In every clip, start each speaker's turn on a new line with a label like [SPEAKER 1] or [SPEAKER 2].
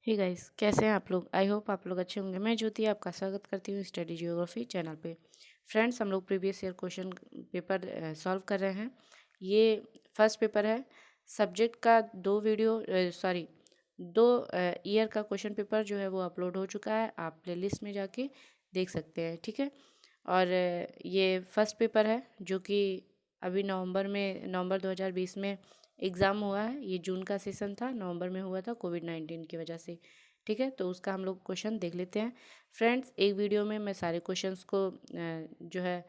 [SPEAKER 1] Hey guys, कैसे हैं आप लोग। आई होप आप लोग अच्छे होंगे। मैं ज्योति आपका स्वागत करती हूँ स्टडी जियोग्राफी चैनल पे। फ्रेंड्स, हम लोग previous year question paper solve कर रहे हैं। ये फर्स्ट पेपर है। सब्जेक्ट का दो ईयर का क्वेश्चन पेपर जो है वो अपलोड हो चुका है। आप प्लेलिस्ट में जाके देख सकते हैं, ठीक है। और ये फर्स्ट पेपर है जो कि अभी नवंबर 2020 में एग्ज़ाम हुआ है। ये जून का सेशन था, नवंबर में हुआ था कोविड-19 की वजह से, ठीक है। तो उसका हम लोग क्वेश्चन देख लेते हैं। फ्रेंड्स, एक वीडियो में मैं सारे क्वेश्चंस को जो है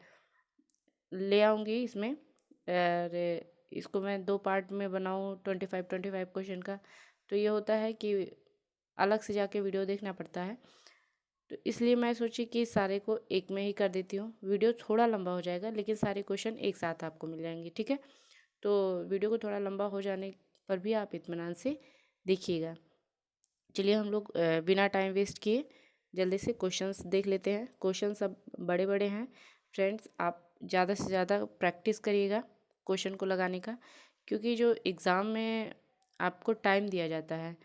[SPEAKER 1] ले आऊँगी इसमें, और इसको मैं 2 पार्ट में बनाऊँ 25 क्वेश्चन का, तो ये होता है कि अलग से जाके वीडियो देखना पड़ता है। तो इसलिए मैं सोची कि सारे को एक में ही कर देती हूँ। वीडियो थोड़ा लंबा हो जाएगा लेकिन सारे क्वेश्चन एक साथ आपको मिल जाएंगे, ठीक है। तो वीडियो को थोड़ा लंबा हो जाने पर भी आप इत्मीनान से देखिएगा। चलिए हम लोग बिना टाइम वेस्ट किए जल्दी से क्वेश्चंस देख लेते हैं। क्वेश्चन सब बड़े बड़े हैं। फ्रेंड्स, आप ज़्यादा से ज़्यादा प्रैक्टिस करिएगा क्वेश्चन को लगाने का, क्योंकि जो एग्ज़ाम में आपको टाइम दिया जाता है,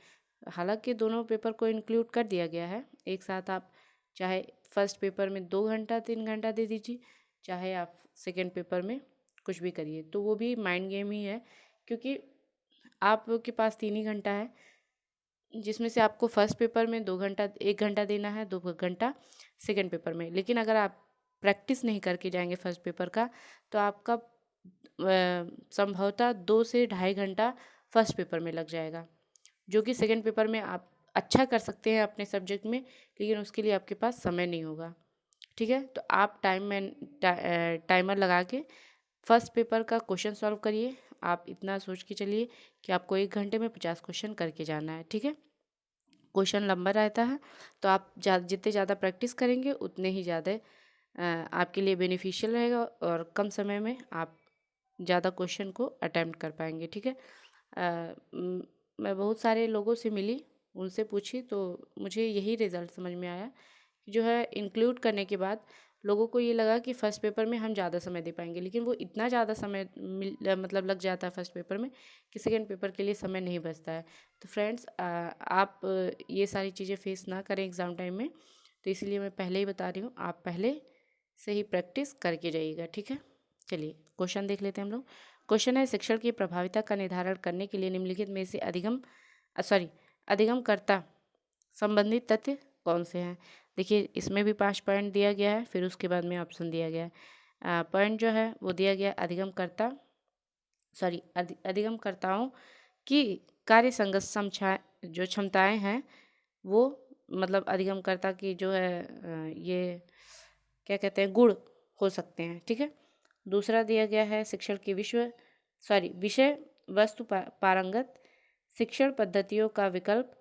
[SPEAKER 1] हालांकि दोनों पेपर को इंक्लूड कर दिया गया है एक साथ। आप चाहे फर्स्ट पेपर में 2 घंटा 3 घंटा दे दीजिए, चाहे आप सेकेंड पेपर में कुछ भी करिए, तो वो भी माइंड गेम ही है। क्योंकि आपके पास 3 ही घंटा है, जिसमें से आपको फर्स्ट पेपर में 2 घंटा 1 घंटा देना है, 2 घंटा सेकेंड पेपर में। लेकिन अगर आप प्रैक्टिस नहीं करके जाएंगे फर्स्ट पेपर का, तो आपका संभवतः 2 से ढाई घंटा फर्स्ट पेपर में लग जाएगा, जो कि सेकेंड पेपर में आप अच्छा कर सकते हैं अपने सब्जेक्ट में, लेकिन उसके लिए आपके पास समय नहीं होगा, ठीक है। तो आप टाइमर लगा के फर्स्ट पेपर का क्वेश्चन सॉल्व करिए। आप इतना सोच के चलिए कि आपको 1 घंटे में 50 क्वेश्चन करके जाना है, ठीक है। क्वेश्चन लंबा रहता है, तो आप जितने ज़्यादा प्रैक्टिस करेंगे उतने ही ज़्यादा आपके लिए बेनिफिशियल रहेगा, और कम समय में आप ज़्यादा क्वेश्चन को अटैम्प्ट कर पाएंगे, ठीक है। मैं बहुत सारे लोगों से मिली, उनसे पूछी, तो मुझे यही रिज़ल्ट समझ में आया कि जो है इंक्लूड करने के बाद लोगों को ये लगा कि फ़र्स्ट पेपर में हम ज़्यादा समय दे पाएंगे, लेकिन वो इतना ज़्यादा समय मतलब लग जाता है फर्स्ट पेपर में कि सेकेंड पेपर के लिए समय नहीं बचता है। तो फ्रेंड्स, आप ये सारी चीज़ें फेस ना करें एग्ज़ाम टाइम में, तो इसलिए मैं पहले ही बता रही हूँ, आप पहले से ही प्रैक्टिस करके जाइएगा, ठीक है। चलिए क्वेश्चन देख लेते हैं हम लोग। क्वेश्चन है, शिक्षण की प्रभाविता का निर्धारण करने के लिए निम्नलिखित में से अधिगमकर्ता संबंधित तथ्य कौन से हैं। देखिए, इसमें भी 5 पॉइंट दिया गया है, फिर उसके बाद में ऑप्शन दिया गया है। पॉइंट जो है वो दिया गया अधिगमकर्ताओं की कार्य संगत जो क्षमताएं हैं, वो मतलब अधिगमकर्ता की जो है ये क्या कहते हैं, गुण हो सकते हैं, ठीक है। दूसरा दिया गया है, शिक्षण की विषय वस्तु पारंगत शिक्षण पद्धतियों का विकल्प,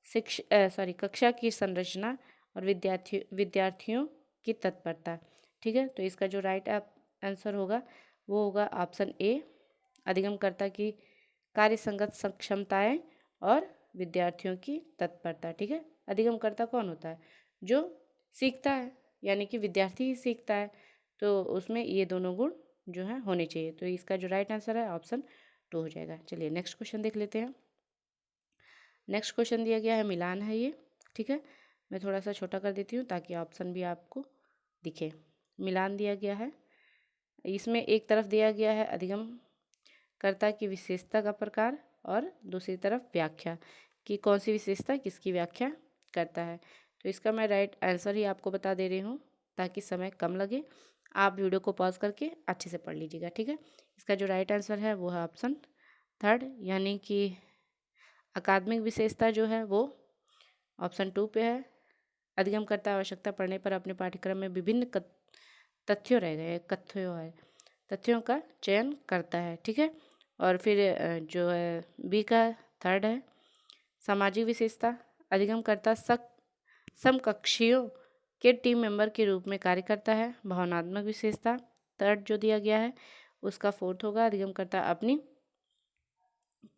[SPEAKER 1] कक्षा की संरचना और विद्यार्थियों की तत्परता, ठीक है। तो इसका जो राइट आंसर होगा वो होगा ऑप्शन ए, अधिगमकर्ता की कार्य संगत क्षमताएं और विद्यार्थियों की तत्परता, ठीक है। अधिगमकर्ता कौन होता है? जो सीखता है, यानी कि विद्यार्थी ही सीखता है, तो उसमें ये दोनों गुण जो है होने चाहिए। तो इसका जो राइट आंसर है ऑप्शन 2 हो जाएगा। चलिए नेक्स्ट क्वेश्चन देख लेते हैं। नेक्स्ट क्वेश्चन दिया गया है, मिलान है ये, ठीक है। मैं थोड़ा सा छोटा कर देती हूँ ताकि ऑप्शन भी आपको दिखे। मिलान दिया गया है, इसमें एक तरफ दिया गया है अधिगमकर्ता की विशेषता का प्रकार, और दूसरी तरफ व्याख्या कि कौन सी विशेषता किसकी व्याख्या करता है। तो इसका मैं राइट आंसर ही आपको बता दे रही हूँ ताकि समय कम लगे। आप वीडियो को पॉज करके अच्छे से पढ़ लीजिएगा, ठीक है। इसका जो राइट आंसर है वो है ऑप्शन 3, यानी कि अकादमिक विशेषता जो है वो ऑप्शन 2 पे है। अधिगमकर्ता आवश्यकता पड़ने पर अपने पाठ्यक्रम में विभिन्न तथ्यों का चयन करता है, ठीक है। और फिर जो है बी का 3 है, सामाजिक विशेषता, अधिगमकर्ता समकक्षियों के टीम मेंबर के रूप में कार्य करता है। भावनात्मक विशेषता 3 जो दिया गया है उसका 4 होगा, अधिगमकर्ता अपनी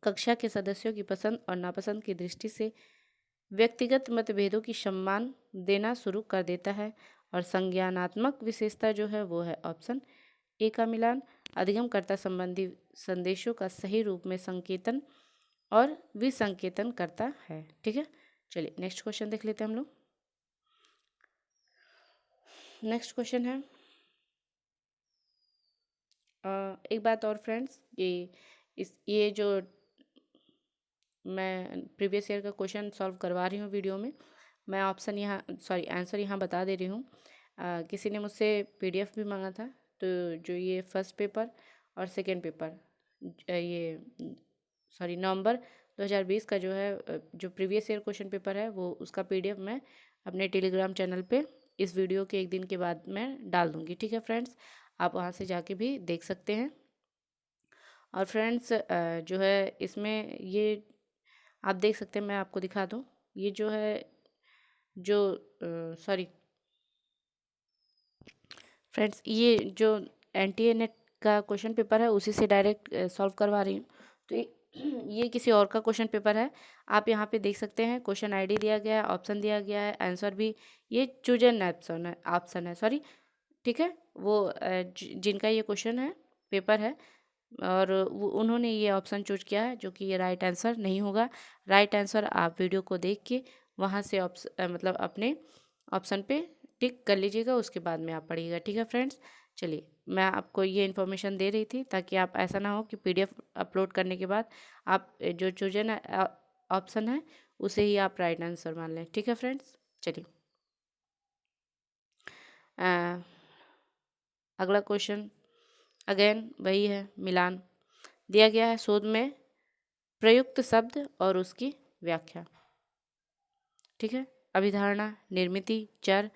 [SPEAKER 1] कक्षा के सदस्यों की पसंद और नापसंद की दृष्टि से व्यक्तिगत मतभेदों की सम्मान देना शुरू कर देता है। और संज्ञानात्मक विशेषता जो है वो है ऑप्शन ए का मिलान, अधिगमकर्ता संबंधी संदेशों का सही रूप में संकेतन और विसंकेतन करता है, ठीक है। चलिए नेक्स्ट क्वेश्चन देख लेते हैं हम लोग। नेक्स्ट क्वेश्चन है, एक बात और फ्रेंड्स, ये जो मैं प्रीवियस ईयर का क्वेश्चन सॉल्व करवा रही हूँ वीडियो में, मैं ऑप्शन यहाँ आंसर यहाँ बता दे रही हूँ। किसी ने मुझसे पीडीएफ भी मांगा था, तो जो ये फर्स्ट पेपर और सेकंड पेपर नवंबर 2020 का जो है जो प्रीवियस ईयर क्वेश्चन पेपर है, वो उसका पीडीएफ मैं अपने टेलीग्राम चैनल पे इस वीडियो के एक दिन के बाद मैं डाल दूँगी। ठीक है फ्रेंड्स, आप वहाँ से जाके भी देख सकते हैं। और फ्रेंड्स जो है इसमें ये आप देख सकते हैं, मैं आपको दिखा दूँ, ये जो है जो फ्रेंड्स ये जो एनटीए नेट का क्वेश्चन पेपर है उसी से डायरेक्ट सॉल्व करवा रही हूँ। तो ये किसी और का क्वेश्चन पेपर है, आप यहाँ पे देख सकते हैं, क्वेश्चन आईडी दिया गया है, ऑप्शन दिया गया है, आंसर भी ये चूजन ऑप्शन है ठीक है। वो जिनका ये क्वेश्चन है पेपर है और वो उन्होंने ये ऑप्शन चूज किया है, जो कि ये राइट आंसर नहीं होगा। राइट आंसर आप वीडियो को देख के वहाँ से मतलब अपने ऑप्शन पे टिक कर लीजिएगा, उसके बाद में आप पढ़िएगा। ठीक है फ्रेंड्स, चलिए मैं आपको ये इन्फॉर्मेशन दे रही थी ताकि आप ऐसा ना हो कि पीडीएफ अपलोड करने के बाद आप जो चूजन ऑप्शन है उसे ही आप राइट आंसर मान लें। ठीक है फ्रेंड्स, चलिए अगला क्वेश्चन अगेन वही है, मिलान दिया गया है, शोध में प्रयुक्त शब्द और उसकी व्याख्या। ठीक है, अभिधारणा, निर्मिति, चर,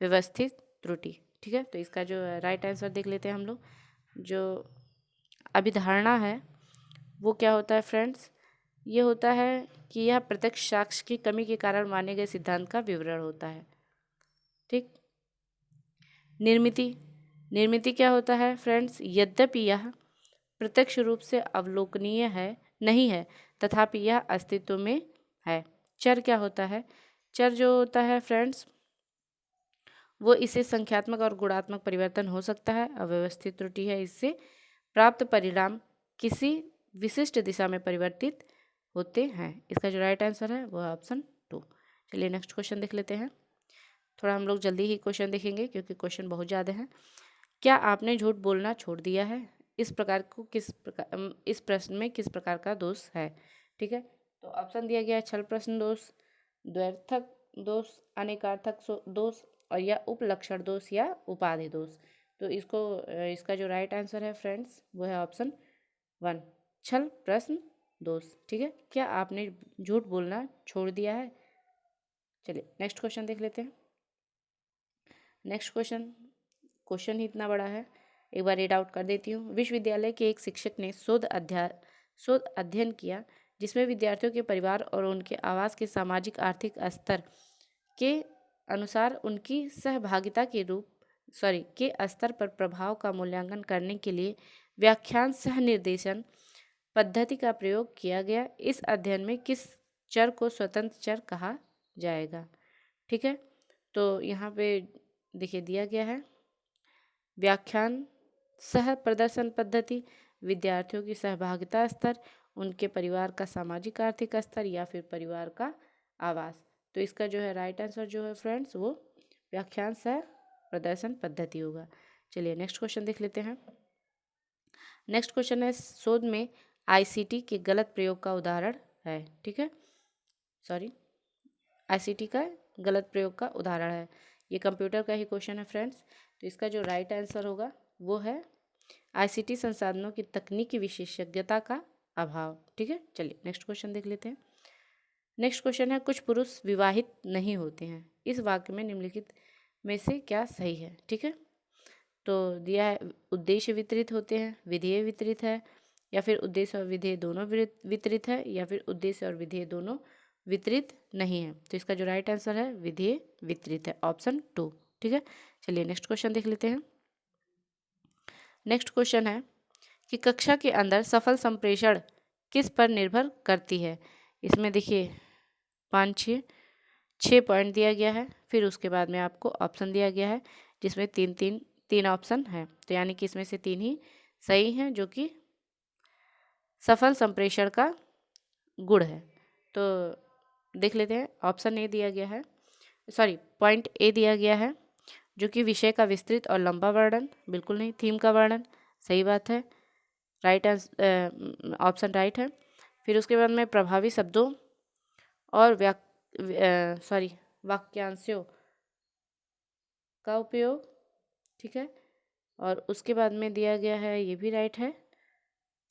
[SPEAKER 1] व्यवस्थित, त्रुटि। ठीक है, तो इसका जो राइट आंसर देख लेते हैं हम लोग। जो अभिधारणा है वो क्या होता है फ्रेंड्स, ये होता है कि यह प्रत्यक्ष साक्ष्य की कमी के कारण माने गए सिद्धांत का विवरण होता है। ठीक, निर्मिति क्या होता है फ्रेंड्स, यद्यपि यह प्रत्यक्ष रूप से अवलोकनीय है नहीं है, तथापि यह अस्तित्व में है। चर क्या होता है, चर जो होता है फ्रेंड्स वो इससे संख्यात्मक और गुणात्मक परिवर्तन हो सकता है। अव्यवस्थित त्रुटि है, इससे प्राप्त परिणाम किसी विशिष्ट दिशा में परिवर्तित होते हैं। इसका जो राइट आंसर है वो है ऑप्शन 2। चलिए नेक्स्ट क्वेश्चन देख लेते हैं। थोड़ा हम लोग जल्दी ही क्वेश्चन देखेंगे क्योंकि क्वेश्चन बहुत ज़्यादा हैं। क्या आपने झूठ बोलना छोड़ दिया है? इस प्रश्न में किस प्रकार का दोष है? ठीक है, तो ऑप्शन दिया गया है छल प्रश्न दोष, द्व्यर्थक दोष, अनेकार्थक दोष और या उपलक्षण दोष या उपाधि दोष। तो इसका जो राइट आंसर है फ्रेंड्स वो है ऑप्शन 1, छल प्रश्न दोष। ठीक है, क्या आपने झूठ बोलना छोड़ दिया है? चलिए नेक्स्ट क्वेश्चन देख लेते हैं। नेक्स्ट क्वेश्चन ही इतना बड़ा है, एक बार रीड आउट कर देती हूँ। विश्वविद्यालय के एक शिक्षक ने शोध अध्ययन किया जिसमें विद्यार्थियों के परिवार और उनके आवास के सामाजिक आर्थिक स्तर के अनुसार उनकी सहभागिता के स्तर पर प्रभाव का मूल्यांकन करने के लिए व्याख्यान सह निर्देशन पद्धति का प्रयोग किया गया। इस अध्ययन में किस चर को स्वतंत्र चर कहा जाएगा? ठीक है, तो यहाँ पे देखिए दिया गया है व्याख्यान सह प्रदर्शन पद्धति, विद्यार्थियों की सहभागिता स्तर, उनके परिवार का सामाजिक आर्थिक स्तर या फिर परिवार का आवास। तो इसका जो है राइट आंसर जो है फ्रेंड्स वो व्याख्यान सह प्रदर्शन पद्धति होगा। चलिए नेक्स्ट क्वेश्चन देख लेते हैं। नेक्स्ट क्वेश्चन है शोध में आईसीटी के गलत प्रयोग का उदाहरण है। ठीक है, आईसीटी का गलत प्रयोग का उदाहरण है, ये कंप्यूटर का ही क्वेश्चन है फ्रेंड्स। तो इसका जो राइट आंसर होगा वो है आईसीटी संसाधनों की तकनीकी विशेषज्ञता का अभाव। ठीक है, चलिए नेक्स्ट क्वेश्चन देख लेते हैं। नेक्स्ट क्वेश्चन है कुछ पुरुष विवाहित नहीं होते हैं, इस वाक्य में निम्नलिखित में से क्या सही है? ठीक है, तो दिया है उद्देश्य वितरित होते हैं, विधेय वितरित है, या फिर उद्देश्य और विधेय दोनों वितरित है, या फिर उद्देश्य और विधेय दोनों वितरित नहीं है। तो इसका जो राइट आंसर है विधेय वितरित है, ऑप्शन 2। ठीक है, चलिए नेक्स्ट क्वेश्चन देख लेते हैं। नेक्स्ट क्वेश्चन है कि कक्षा के अंदर सफल संप्रेषण किस पर निर्भर करती है? इसमें देखिए 6 पॉइंट दिया गया है, फिर उसके बाद में आपको ऑप्शन दिया गया है जिसमें तीन ऑप्शन है, तो यानी कि इसमें से 3 ही सही हैं जो कि सफल संप्रेषण का गुण है। तो देख लेते हैं। ऑप्शन ए दिया गया है, सॉरी पॉइंट ए दिया गया है जो कि विषय का विस्तृत और लंबा वर्णन, बिल्कुल नहीं। थीम का वर्णन, सही बात है, राइट ऑप्शन राइट है। फिर उसके बाद में प्रभावी शब्दों और वाक्यांशों का उपयोग, ठीक है। और उसके बाद में दिया गया है, ये भी राइट है।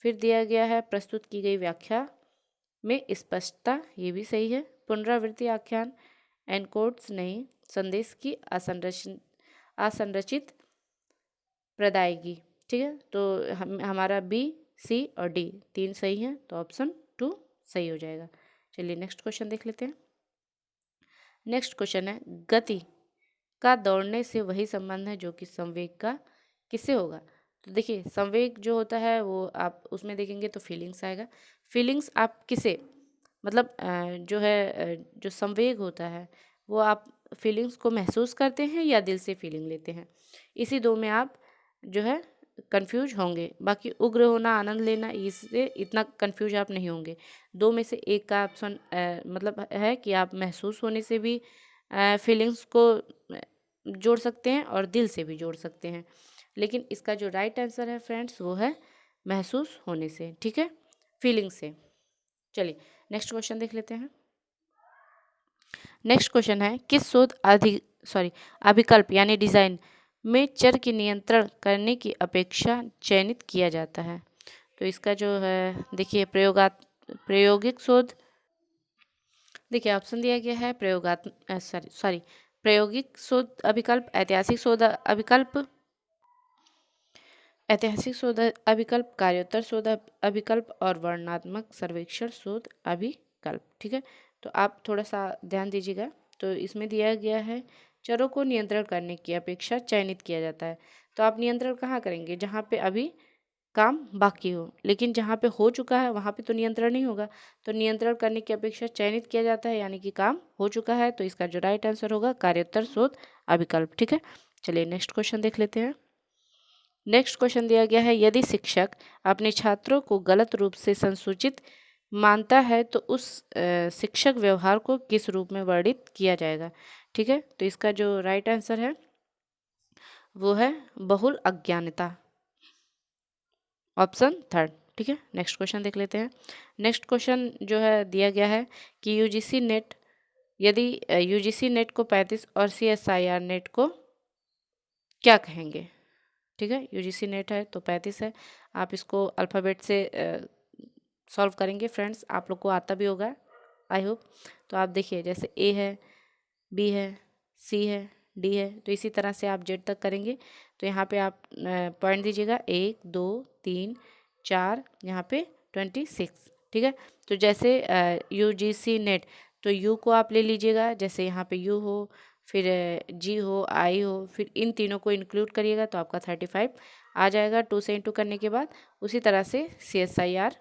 [SPEAKER 1] फिर दिया गया है प्रस्तुत की गई व्याख्या में स्पष्टता, ये भी सही है। पुनरावृत्ति आख्यान, एनकोड्स नहीं, संदेश की असंरचित प्रदायगी, ठीक है। तो हमारा बी, सी और डी तीन सही हैं, तो ऑप्शन 2 सही हो जाएगा। चलिए नेक्स्ट क्वेश्चन देख लेते हैं। नेक्स्ट क्वेश्चन है, गति का दौड़ने से वही संबंध है जो कि संवेग का किससे होगा। तो देखिए संवेग जो होता है वो आप उसमें देखेंगे तो फीलिंग्स आएगा। फीलिंग्स आप किसे मतलब जो है जो संवेग होता है वो आप फीलिंग्स को महसूस करते हैं या दिल से फीलिंग लेते हैं, इसी दो में आप जो है कंफ्यूज होंगे। बाकी उग्र होना, आनंद लेना, इससे इतना कंफ्यूज आप नहीं होंगे। दो में से एक का ऑप्शन मतलब है कि आप महसूस होने से भी फीलिंग्स को जोड़ सकते हैं और दिल से भी जोड़ सकते हैं, लेकिन इसका जो राइट आंसर है फ्रेंड्स वो है महसूस होने से, ठीक है, फीलिंग से। चलिए नेक्स्ट क्वेश्चन देख लेते हैं। नेक्स्ट क्वेश्चन है, किस शोध अभिकल्प यानी डिजाइन में चर की नियंत्रण करने की अपेक्षा चयनित किया जाता है। तो इसका जो है देखिए प्रायोगिक शोध, देखिए ऑप्शन दिया गया है प्रायोगिक शोध अभिकल्प, ऐतिहासिक शोध अभिकल्प, कार्योत्तर शोध अभिकल्प और वर्णनात्मक सर्वेक्षण शोध अभिकल्प, ठीक है। तो आप थोड़ा सा ध्यान दीजिएगा। तो इसमें दिया गया है चरों को नियंत्रण करने की अपेक्षा चयनित किया जाता है। तो आप नियंत्रण कहाँ करेंगे, जहाँ पे अभी काम बाकी हो, लेकिन जहाँ पे हो चुका है वहाँ पे तो नियंत्रण नहीं होगा। तो नियंत्रण करने की अपेक्षा चयनित किया जाता है, यानी कि काम हो चुका है। तो इसका जो राइट आंसर होगा कार्योत्तर शोध अभिकल्प, ठीक है। चलिए नेक्स्ट क्वेश्चन देख लेते हैं। नेक्स्ट क्वेश्चन दिया गया है, यदि शिक्षक अपने छात्रों को गलत रूप से संसूचित मानता है तो उस शिक्षक व्यवहार को किस रूप में वर्णित किया जाएगा, ठीक है। तो इसका जो राइट आंसर है वो है बहुल अज्ञानता, ऑप्शन थर्ड, ठीक है। नेक्स्ट क्वेश्चन देख लेते हैं। नेक्स्ट क्वेश्चन जो है दिया गया है कि यूजीसी नेट, यदि यूजीसी नेट को 35 और सीएसआईआर नेट को क्या कहेंगे, ठीक है। यूजीसी नेट है तो 35 है, आप इसको अल्फ़ाबेट से सॉल्व करेंगे फ्रेंड्स, आप लोग को आता भी होगा आई होप। तो आप देखिए जैसे ए है, बी है, सी है, डी है, तो इसी तरह से आप जेड तक करेंगे। तो यहाँ पे आप पॉइंट दीजिएगा 1 2 3 4, यहाँ पे 26, ठीक है। तो जैसे यूजीसी नेट, तो यू को आप ले लीजिएगा, जैसे यहाँ पे यू हो, फिर जी हो, आई हो, फिर इन तीनों को इंक्लूड करिएगा तो आपका 35 आ जाएगा 2 से इंटू करने के बाद। उसी तरह से CSIR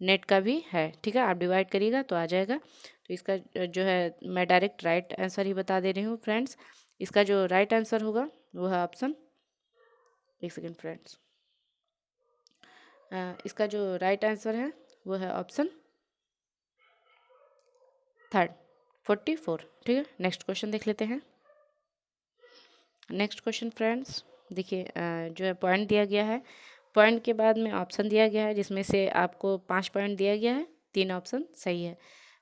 [SPEAKER 1] नेट का भी है, ठीक है, आप डिवाइड करिएगा तो आ जाएगा। तो इसका जो है मैं डायरेक्ट राइट आंसर ही बता दे रही हूँ फ्रेंड्स। इसका जो राइट आंसर होगा वो है ऑप्शन, एक सेकेंड फ्रेंड्स, इसका जो राइट आंसर है वो है ऑप्शन थर्ड 44, ठीक है। नेक्स्ट क्वेश्चन देख लेते हैं। नेक्स्ट क्वेश्चन फ्रेंड्स देखिए जो है पॉइंट दिया गया है, पॉइंट के बाद में ऑप्शन दिया गया है जिसमें से आपको 5 पॉइंट दिया गया है, 3 ऑप्शन सही है।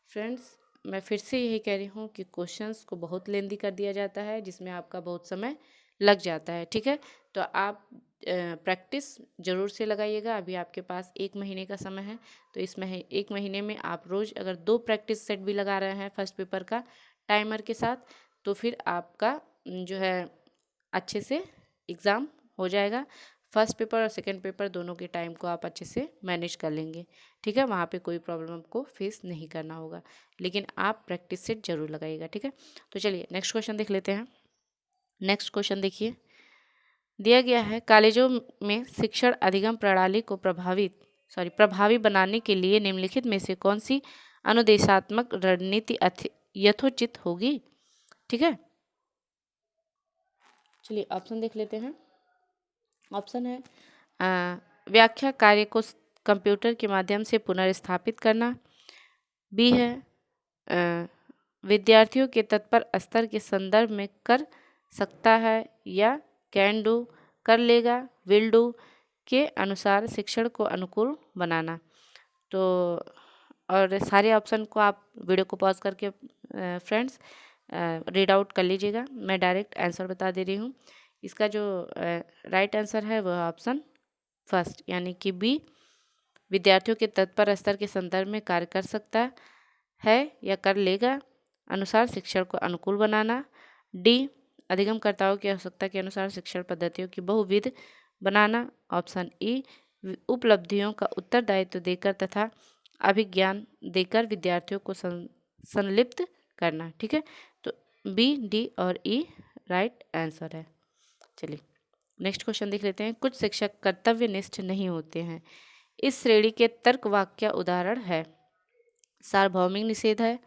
[SPEAKER 1] फ्रेंड्स मैं फिर से यही कह रही हूँ कि क्वेश्चंस को बहुत लेंदी कर दिया जाता है जिसमें आपका बहुत समय लग जाता है, ठीक है। तो आप प्रैक्टिस ज़रूर से लगाइएगा। अभी आपके पास 1 महीने का समय है, तो इसमें 1 महीने में आप रोज़ अगर 2 प्रैक्टिस सेट भी लगा रहे हैं फर्स्ट पेपर का टाइमर के साथ, तो फिर आपका जो है अच्छे से एग्ज़ाम हो जाएगा। फर्स्ट पेपर और सेकंड पेपर दोनों के टाइम को आप अच्छे से मैनेज कर लेंगे, ठीक है। वहाँ पे कोई प्रॉब्लम आपको फेस नहीं करना होगा, लेकिन आप प्रैक्टिस सेट जरूर लगाइएगा, ठीक है। तो चलिए नेक्स्ट क्वेश्चन देख लेते हैं। नेक्स्ट क्वेश्चन देखिए, दिया गया है कॉलेजों में शिक्षण अधिगम प्रणाली को प्रभावी बनाने के लिए निम्नलिखित में से कौन सी अनुदेशात्मक रणनीति यथोचित होगी, ठीक है। चलिए ऑप्शन देख लेते हैं। ऑप्शन है व्याख्या कार्य को कंप्यूटर के माध्यम से पुनर्स्थापित करना, बी है विद्यार्थियों के तत्पर स्तर के संदर्भ में कर सकता है या कैन डू, कर लेगा, विल डू के अनुसार शिक्षण को अनुकूल बनाना। तो और सारे ऑप्शन को आप वीडियो को पॉज करके फ्रेंड्स रीड आउट कर लीजिएगा। मैं डायरेक्ट आंसर बता दे रही हूँ। इसका जो राइट आंसर है वह ऑप्शन फर्स्ट यानी कि बी, विद्यार्थियों के तत्पर स्तर के संदर्भ में कार्य कर सकता है या कर लेगा अनुसार शिक्षण को अनुकूल बनाना। डी, अधिगमकर्ताओं की आवश्यकता के अनुसार शिक्षण पद्धतियों की बहुविध बनाना। ऑप्शन ई, उपलब्धियों का उत्तरदायित्व देकर तथा अभिज्ञान देकर विद्यार्थियों को संलिप्त करना। ठीक है, तो बी, डी और ई राइट आंसर है। चलिए नेक्स्ट क्वेश्चन देख लेते हैं। कुछ शिक्षक कर्तव्यनिष्ठ नहीं होते हैं। इस श्रेणी के तर्क वाक्य उदाहरण है। सार्वभौमिक निषेध है,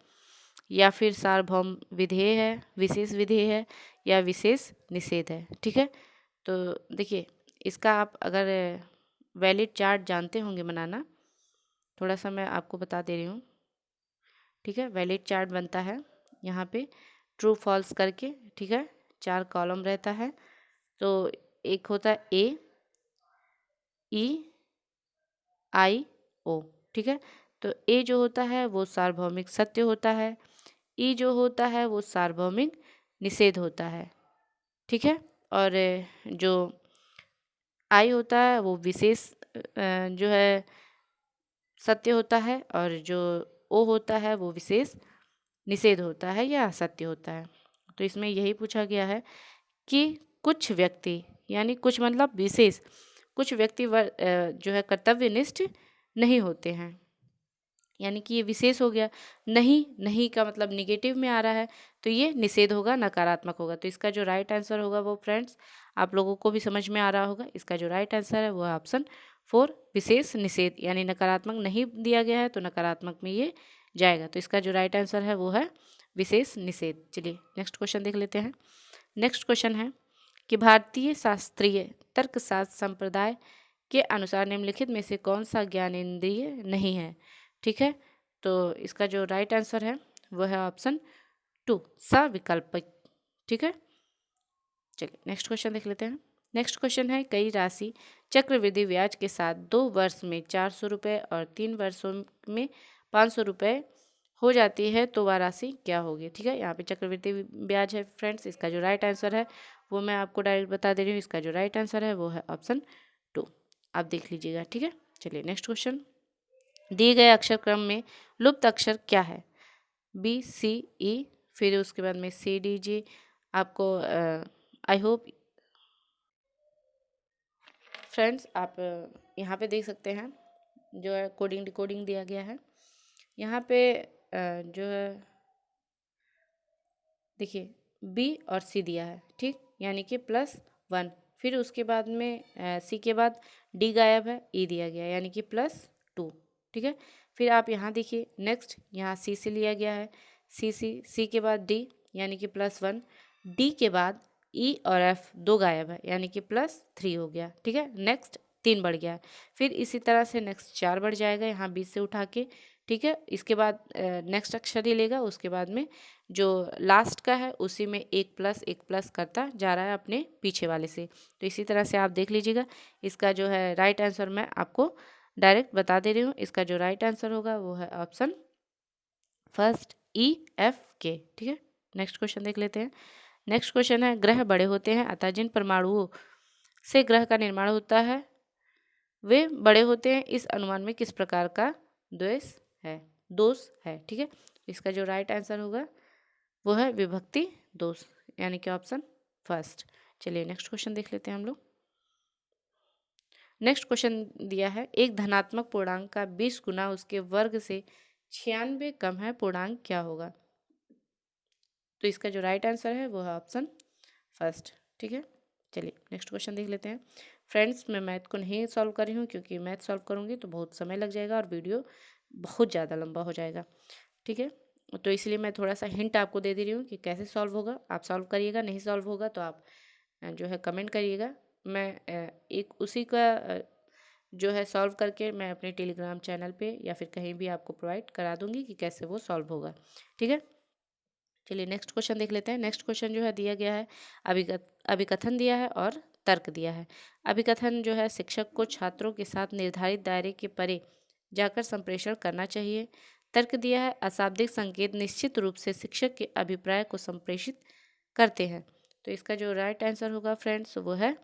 [SPEAKER 1] या फिर सार्वभौम विधेय है, विशेष विधेय है, या विशेष निषेध है। ठीक है, तो देखिए इसका आप अगर वैलिड चार्ट जानते होंगे बनाना, थोड़ा सा मैं आपको बता दे रही हूँ। ठीक है, वैलिड चार्ट बनता है यहाँ पे ट्रू फॉल्स करके। ठीक है, 4 कॉलम रहता है। तो एक होता है ए, ई, आई, ओ। ठीक है, तो ए जो होता है वो सार्वभौमिक सत्य होता है, ई जो होता है वो सार्वभौमिक निषेध होता है। ठीक है, और जो आई होता है वो विशेष जो है सत्य होता है, और जो ओ होता है वो विशेष निषेध होता है या असत्य होता है। तो इसमें यही पूछा गया है कि कुछ व्यक्ति यानी कुछ मतलब विशेष, कुछ व्यक्ति जो है कर्तव्यनिष्ठ नहीं होते हैं, यानी कि ये विशेष हो गया। नहीं, नहीं का मतलब निगेटिव में आ रहा है, तो ये निषेध होगा, नकारात्मक होगा। तो इसका जो राइट आंसर होगा वो फ्रेंड्स आप लोगों को भी समझ में आ रहा होगा। इसका जो राइट आंसर है वो है ऑप्शन 4, विशेष निषेध, यानी नकारात्मक नहीं दिया गया है तो नकारात्मक में ये जाएगा। तो इसका जो राइट आंसर है वो है विशेष निषेध। चलिए नेक्स्ट क्वेश्चन देख लेते हैं। नेक्स्ट क्वेश्चन है कि भारतीय शास्त्रीय तर्कशास्त्र संप्रदाय के अनुसार निम्नलिखित में से कौन सा ज्ञानेंद्रिय नहीं है। ठीक है, तो इसका जो राइट आंसर है वो है ऑप्शन 2, सविकल्पिक। ठीक है, चलिए नेक्स्ट क्वेश्चन देख लेते हैं। नेक्स्ट क्वेश्चन है कई राशि चक्रवृद्धि ब्याज के साथ 2 वर्ष में 400 रुपये और 3 वर्षों में 500 रुपये हो जाती है तो वह राशि क्या होगी। ठीक है, यहाँ पे चक्रवृद्धि ब्याज है फ्रेंड्स। इसका जो राइट आंसर है वो मैं आपको डायरेक्ट बता दे रही हूँ। इसका जो राइट आंसर है वो है ऑप्शन 2, आप देख लीजिएगा। ठीक है, चलिए नेक्स्ट क्वेश्चन। दिए गए अक्षर क्रम में लुप्त अक्षर क्या है। बी, सी, ई, फिर उसके बाद में सी, डी, जी। आपको आई होप फ्रेंड्स आप यहाँ पे देख सकते हैं जो है कोडिंग डिकोडिंग दिया गया है। यहाँ पे जो है देखिए बी और सी दिया है। ठीक, यानी कि +1, फिर उसके बाद में सी के बाद डी गायब है, ई दिया गया यानी कि +2। ठीक है, फिर आप यहाँ देखिए नेक्स्ट यहाँ सी से लिया गया है, सी के बाद डी यानी कि +1, डी के बाद ई और एफ 2 गायब है यानी कि +3 हो गया। ठीक है, नेक्स्ट 3 बढ़ गया है, फिर इसी तरह से नेक्स्ट 4 बढ़ जाएगा यहाँ 20 से उठा के। ठीक है, इसके बाद नेक्स्ट अक्षर ही लेगा, उसके बाद में जो लास्ट का है उसी में 1+1+ करता जा रहा है अपने पीछे वाले से। तो इसी तरह से आप देख लीजिएगा। इसका जो है राइट आंसर मैं आपको डायरेक्ट बता दे रही हूँ। इसका जो राइट आंसर होगा वो है ऑप्शन फर्स्ट, ई, एफ, के। ठीक है, नेक्स्ट क्वेश्चन देख लेते हैं। नेक्स्ट क्वेश्चन है ग्रह बड़े होते हैं अतः जिन परमाणुओं से ग्रह का निर्माण होता है वे बड़े होते हैं, इस अनुमान में किस प्रकार का दोष है। ठीक है, इसका जो राइट आंसर होगा वो है विभक्ति दोष, यानी कि ऑप्शन फर्स्ट। चलिए नेक्स्ट क्वेश्चन देख लेते हैं हम लोग। नेक्स्ट क्वेश्चन दिया है एक धनात्मक पूर्णांक का 20 गुना उसके वर्ग से 96 कम है, पूर्णांक क्या होगा। तो इसका जो राइट आंसर है वो है ऑप्शन फर्स्ट। ठीक है, चलिए नेक्स्ट क्वेश्चन देख लेते हैं। फ्रेंड्स मैं मैथ को नहीं सॉल्व कर रही हूँ क्योंकि मैथ सॉल्व करूँगी तो बहुत समय लग जाएगा और वीडियो बहुत ज़्यादा लंबा हो जाएगा। ठीक है, तो इसलिए मैं थोड़ा सा हिंट आपको दे रही हूँ कि कैसे सॉल्व होगा, आप सॉल्व करिएगा। नहीं सॉल्व होगा तो आप जो है कमेंट करिएगा। मैं एक उसी का जो है सॉल्व करके मैं अपने टेलीग्राम चैनल पे या फिर कहीं भी आपको प्रोवाइड करा दूँगी कि कैसे वो सॉल्व होगा। ठीक है, चलिए नेक्स्ट क्वेश्चन देख लेते हैं। नेक्स्ट क्वेश्चन जो है दिया गया है, अभिकथन दिया है और तर्क दिया है। अभिकथन जो है, शिक्षक को छात्रों के साथ निर्धारित दायरे के परे जाकर संप्रेषण करना चाहिए। तर्क दिया है, अशाब्दिक संकेत निश्चित रूप से शिक्षक के अभिप्राय को संप्रेषित करते हैं। तो इसका जो राइट आंसर होगा फ्रेंड्स वो है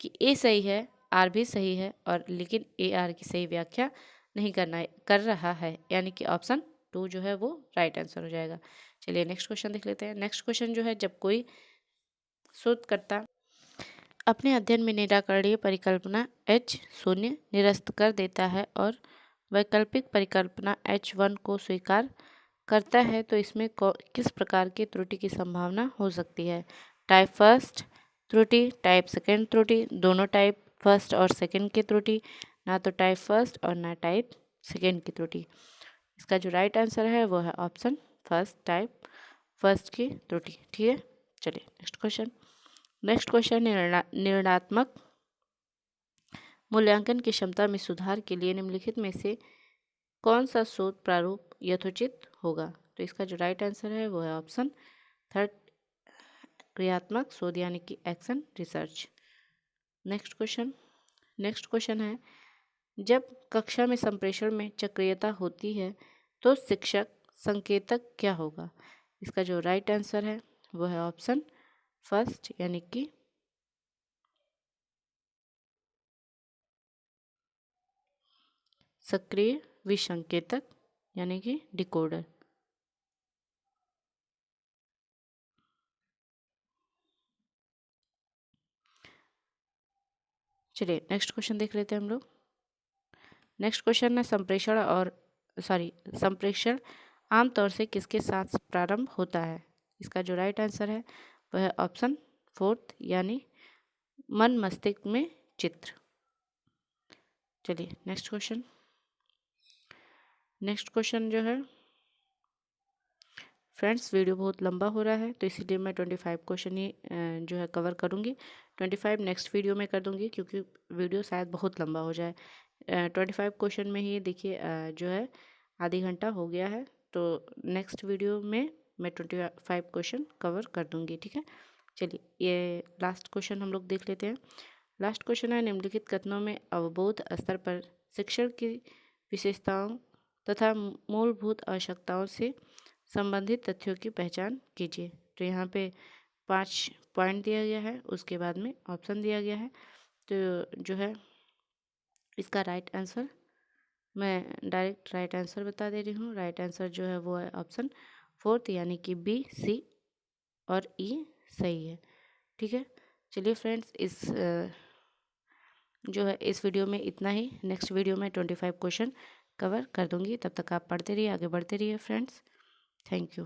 [SPEAKER 1] कि ए सही है, आर भी सही है, और लेकिन ए आर की सही व्याख्या नहीं कर रहा है, यानी कि ऑप्शन 2 जो है वो राइट आंसर हो जाएगा। चलिए नेक्स्ट क्वेश्चन देख लेते हैं। नेक्स्ट क्वेश्चन जो है, जब कोई शोधकर्ता अपने अध्ययन में निराकरणीय परिकल्पना H0 निरस्त कर देता है और वैकल्पिक परिकल्पना H1 को स्वीकार करता है, तो इसमें किस प्रकार की त्रुटि की संभावना हो सकती है? टाइप फर्स्ट त्रुटि, टाइप सेकेंड त्रुटि, दोनों टाइप फर्स्ट और सेकेंड की त्रुटि, ना तो टाइप फर्स्ट और ना टाइप सेकेंड की त्रुटि। इसका जो राइट आंसर है वो है ऑप्शन फर्स्ट, टाइप फर्स्ट की त्रुटि। ठीक है, चलिए नेक्स्ट क्वेश्चन। नेक्स्ट क्वेश्चन, निर्णयात्मक मूल्यांकन की क्षमता में सुधार के लिए निम्नलिखित में से कौन सा शोध प्रारूप यथोचित होगा? तो इसका जो राइट आंसर है वो है ऑप्शन थर्ड, क्रियात्मक शोध यानी कि एक्शन रिसर्च। नेक्स्ट क्वेश्चन है, जब कक्षा में संप्रेषण में चक्रीयता होती है तो शिक्षक संकेतक क्या होगा? इसका जो राइट आंसर है वो है ऑप्शन फर्स्ट, यानी कि सक्रिय विसंकेतक यानी कि डिकोडर। चलिए नेक्स्ट क्वेश्चन देख लेते हैं हम लोग। नेक्स्ट क्वेश्चन है, संप्रेषण आमतौर से किसके साथ प्रारंभ होता है? इसका जो राइट आंसर है वह है ऑप्शन फोर्थ, यानी मन मस्तिष्क में चित्र। चलिए नेक्स्ट क्वेश्चन जो है फ्रेंड्स, वीडियो बहुत लंबा हो रहा है तो इसीलिए मैं 25 क्वेश्चन ही जो है कवर करूँगी। 25 नेक्स्ट वीडियो में कर दूँगी क्योंकि वीडियो शायद बहुत लंबा हो जाए। 25 क्वेश्चन में ही देखिए जो है आधी घंटा हो गया है, तो नेक्स्ट वीडियो में मैं 25 क्वेश्चन कवर कर दूँगी। ठीक है, चलिए ये लास्ट क्वेश्चन हम लोग देख लेते हैं। लास्ट क्वेश्चन है, निम्नलिखित कथनों में अवबोध स्तर पर शिक्षण की विशेषताओं तथा मूलभूत आवश्यकताओं से संबंधित तथ्यों की पहचान कीजिए। तो यहाँ पे 5 पॉइंट दिया गया है, उसके बाद में ऑप्शन दिया गया है। तो जो है इसका राइट आंसर मैं डायरेक्ट राइट आंसर बता दे रही हूँ। राइट आंसर जो है वो है ऑप्शन फोर्थ, यानी कि बी, सी और ई सही है। ठीक है, चलिए फ्रेंड्स, इस वीडियो में इतना ही। नेक्स्ट वीडियो में 25 क्वेश्चन कवर कर दूंगी। तब तक आप पढ़ते रहिए, आगे बढ़ते रहिए फ्रेंड्स। Thank you.